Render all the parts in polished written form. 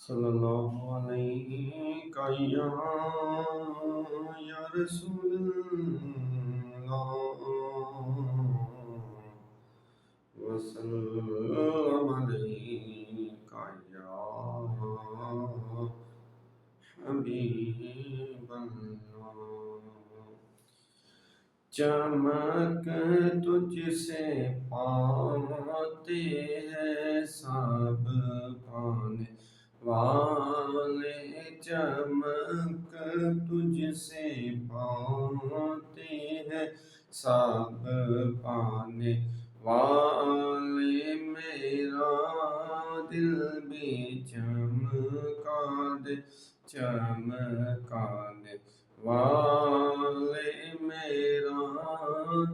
صلی اللہ علیہ یا رسول اللہ وسلم علیک یا حبیب اللہ۔ چمک تجھ سے پاتے ہیں سب پانے والے، چمک تجھ سے پاتے ہیں سب پانے والے، میرا دل بھی چمکا دے چمکا دے والے، میرا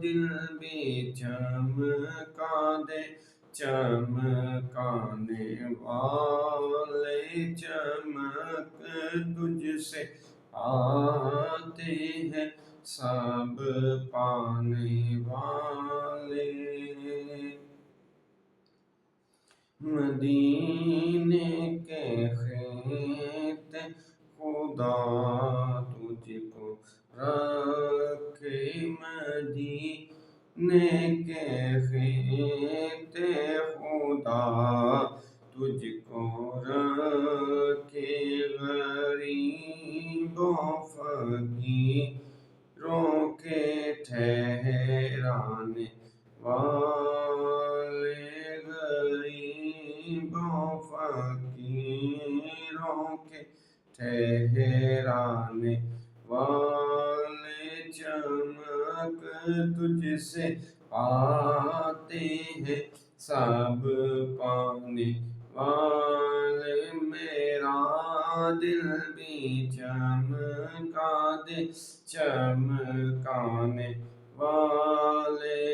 دل بھی چمکا دے چمکانے والے، چمک تجھ سے آتے ہیں سب پانے والے۔ مدینے کے خطے خدا تجھ کو رکھے، مدینے کے خطے خدا تجھ کو رکھے، غریبوں فقیروں کے ٹھہرانے والے، غریبوں فقیروں کے ٹھہرانے والے، چمک تجھ سے آتے ہیں سب پانے والے، میرا دل بھی چمکا دے چمکانے والے۔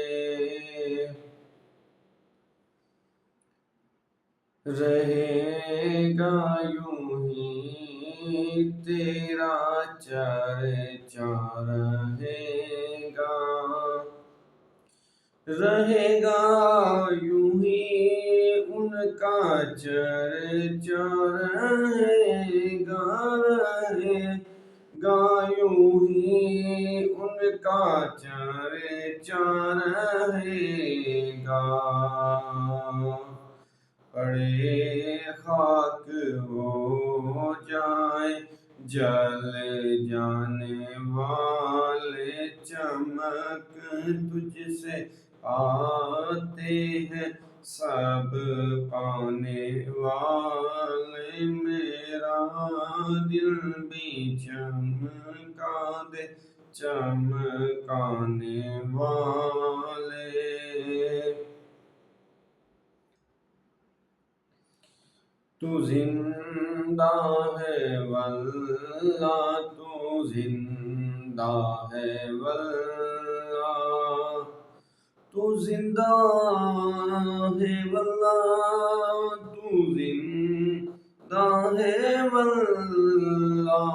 رہے گا یوں ہی تیرا چرچا، رہے گا یوں ہی ان کا چرچا، رہے گا یوں ہی ان کا چرچا رہے گا، پڑے خاک ہو جائے جل جانے والے، چمک تجھ سے آتے ہیں سب پانے والے، میرا دل بھی چمکا دے چمکانے والے۔ تو زندہ ہے واللہ، تو زندہ ہے واللہ، تو زندہ ہے واللہ، تو زندہ ہے واللہ،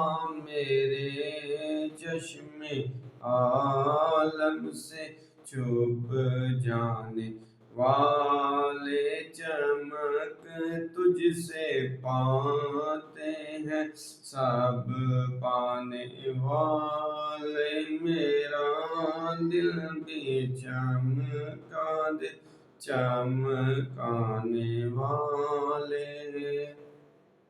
میرے چشم عالم سے چھپ جانے والے، چمک تجھ سے پاتے ہیں سب پانے والے، میرا دل بھی چمکا دے چمکانے والے۔